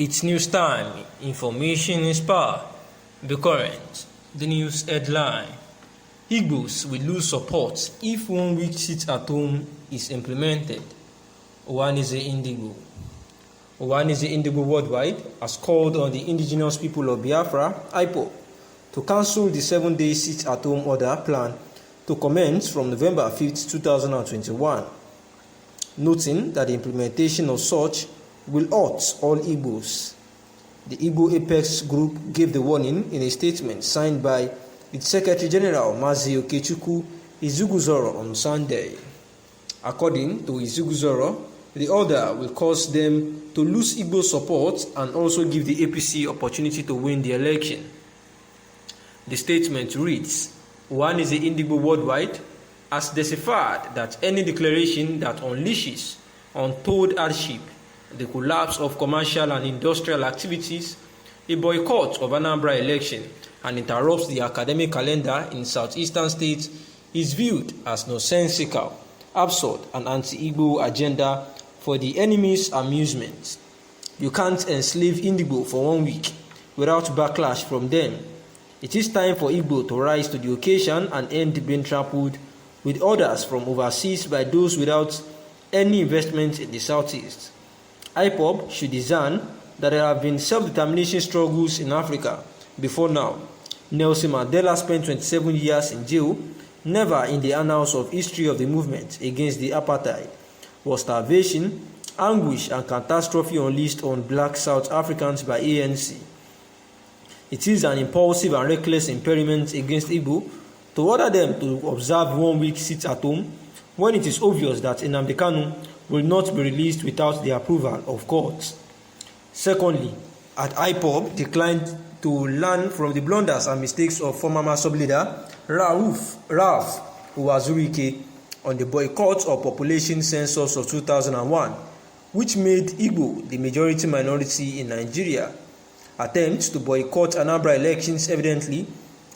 It's news time. Information is power. The current. The news headline. Igbos will lose support if 1 week sit-at-home is implemented. Ohanaeze Indigo. Ohanaeze Indigo Worldwide has called on the indigenous people of Biafra, IPOB, to cancel the 7-day sit-at-home order plan to commence from November 5, 2021, noting that the implementation of such will hurt all Igbos. The Igbo Apex Group gave the warning in a statement signed by its Secretary General Mazi Okechukwu Izuguzoro on Sunday. According to Izuguzoro, the order will cause them to lose Igbo support and also give the APC opportunity to win the election. The statement reads, Ohanaeze Indigo Worldwide has deciphered that any declaration that unleashes untold hardship, the collapse of commercial and industrial activities, a boycott of Anambra election, and interrupts the academic calendar in southeastern states is viewed as nonsensical, absurd, and anti-Igbo agenda for the enemy's amusement. You can't enslave Indigo for 1 week without backlash from them. It is time for Igbo to rise to the occasion and end being trampled with orders from overseas by those without any investment in the southeast. IPOB should discern that there have been self-determination struggles in Africa before now. Nelson Mandela spent 27 years in jail. Never in the annals of history of the movement against the apartheid was starvation, anguish, and catastrophe unleashed on black South Africans by ANC. It is an impulsive and reckless experiment against Igbo to order them to observe 1 week sit-at-home when it is obvious that Nnamdi Kanu will not be released without the approval of courts. Secondly, IPOB declined to learn from the blunders and mistakes of former MASOB leader Ralph Uwazurike on the boycott of population census of 2001, which made Igbo the majority minority in Nigeria. Attempts to boycott Anambra elections evidently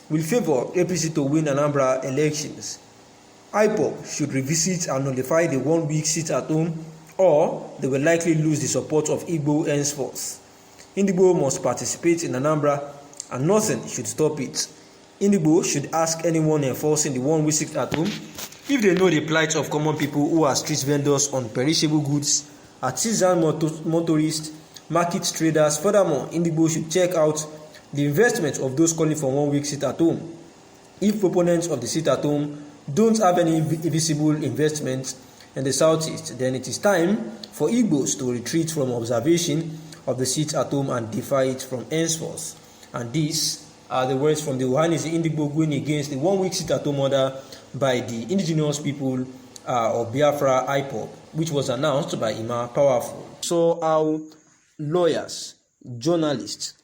will favor APC to win Anambra elections. IPOB should revisit and nullify the 1 week sit-at-home, or they will likely lose the support of Igbo henceforth. Indigo must participate in Anambra, and nothing should stop it. Indigo should ask anyone enforcing the 1 week sit-at-home if they know the plight of common people who are street vendors on perishable goods, artisan motorists, market traders. Furthermore, Indigo should check out the investment of those calling for 1 week sit-at-home. If proponents of the sit-at-home don't have any visible investments in the southeast, then it is time for Igbos to retreat from observation of the sit-at-home and defy it from henceforth. And these are the words from the Ohanaeze Indigo going against the 1 week sit-at-home order by the indigenous people of Biafra IPOB, which was announced by Ima Powerful. So how lawyers, journalists,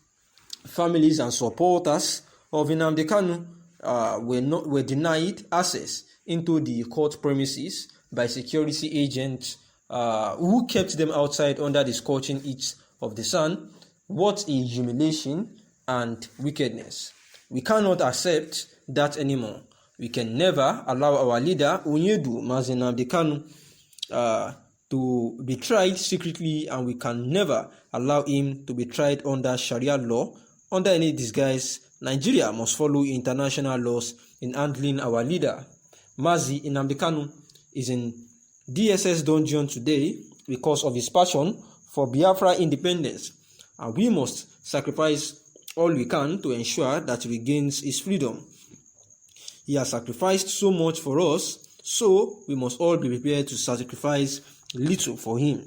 families, and supporters of Nnamdi Kanu were denied access into the court premises by security agents who kept them outside under the scorching heat of the sun. What a humiliation and wickedness. We cannot accept that anymore. We can never allow our leader, Onyedu Mazi Nnamdi Kanu, to be tried secretly, and we can never allow him to be tried under Sharia law under any disguise. Nigeria must follow international laws in handling our leader. Mazi Nnamdi Kanu is in DSS dungeon today because of his passion for Biafra independence, and we must sacrifice all we can to ensure that he regains his freedom. He has sacrificed so much for us, so we must all be prepared to sacrifice little for him.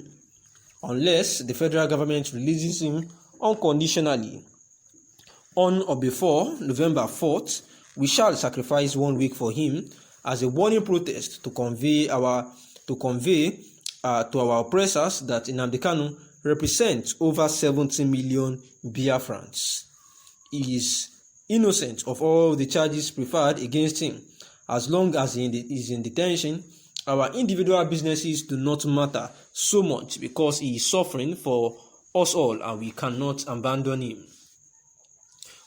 Unless the federal government releases him unconditionally on or before November 4th, we shall sacrifice 1 week for him as a warning protest to convey to our oppressors that Nnamdi Kanu represents over 70 million Biafrans. He is innocent of all the charges preferred against him. As long as he is in detention, our individual businesses do not matter so much because he is suffering for us all, and we cannot abandon him.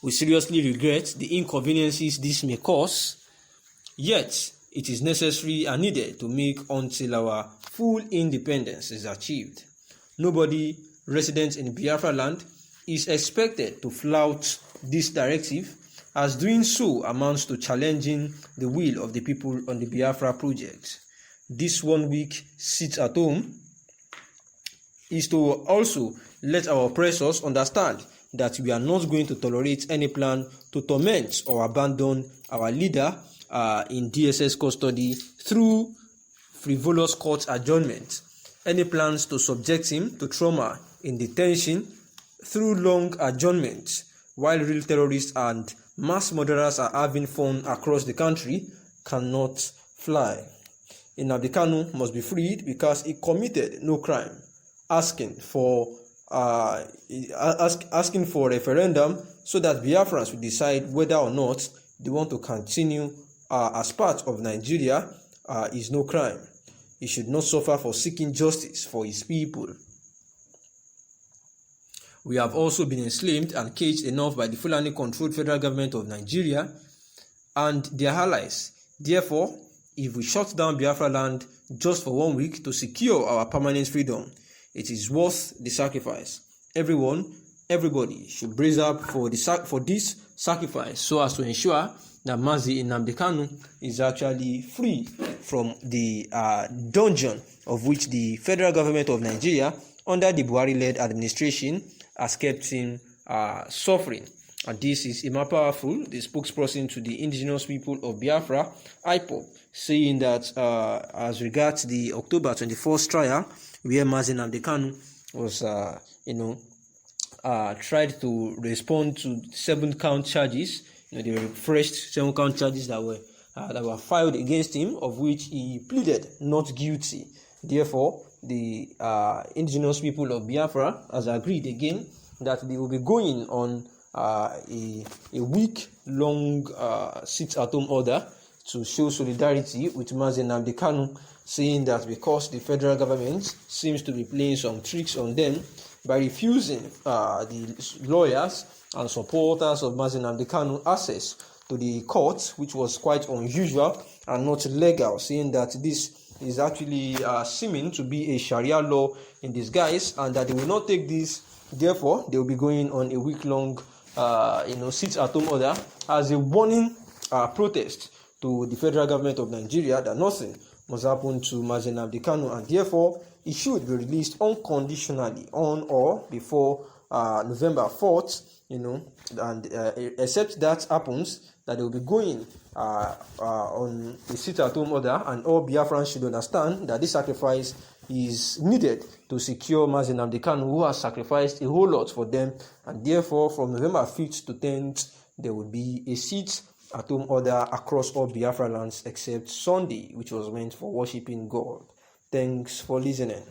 We seriously regret the inconveniences this may cause, yet it is necessary and needed to make until our full independence is achieved. Nobody residents in Biafra land is expected to flout this directive, as doing so amounts to challenging the will of the people on the Biafra project. This 1 week sit at home is to also let our oppressors understand that we are not going to tolerate any plan to torment or abandon our leader in DSS custody through frivolous court adjournment. Any plans to subject him to trauma in detention through long adjournment while real terrorists and mass murderers are having fun across the country cannot fly. Nnamdi Kanu must be freed because he committed no crime. Asking for a referendum so that Biafrans will decide whether or not they want to continue as part of Nigeria is no crime. He should not suffer for seeking justice for his people. We have also been enslaved and caged enough by the Fulani-controlled federal government of Nigeria and their allies. Therefore, if we shut down Biafra land just for 1 week to secure our permanent freedom, it is worth the sacrifice. Everybody should brace up for this sacrifice so as to ensure that Mazi Nnamdi Kanu is actually free from the dungeon of which the federal government of Nigeria under the Buhari-led administration has kept him suffering. And this is Emma Powerful, the spokesperson to the indigenous people of Biafra, IPOB, saying that as regards the October 24th trial, where Mazi Nnamdi Kanu was, tried to respond to 7-count charges, the refreshed 7-count charges that were filed against him, of which he pleaded not guilty. Therefore, the indigenous people of Biafra has agreed again that they will be going on a week-long sit-at-home order to show solidarity with Mazi Nnamdi Kanu, saying that because the federal government seems to be playing some tricks on them by refusing the lawyers and supporters of Mazi Nnamdi Kanu access to the court, which was quite unusual and not legal, saying that this is actually seeming to be a Sharia law in disguise, and that they will not take this. Therefore, they will be going on a week-long sit-at-home order as a warning protest to the federal government of Nigeria that nothing must happen to Mazi Nnamdi Kanu, and therefore it should be released unconditionally on or before November 4th, and except that happens, that they will be going on a sit-at-home order, and all Biafrans should understand that this sacrifice is needed to secure Mazi Nnamdi Kanu, who has sacrificed a whole lot for them, and therefore from November 5th to 10th, there will be a sit-at-home order across all Biafra lands except Sunday, which was meant for worshiping God. Thanks for listening.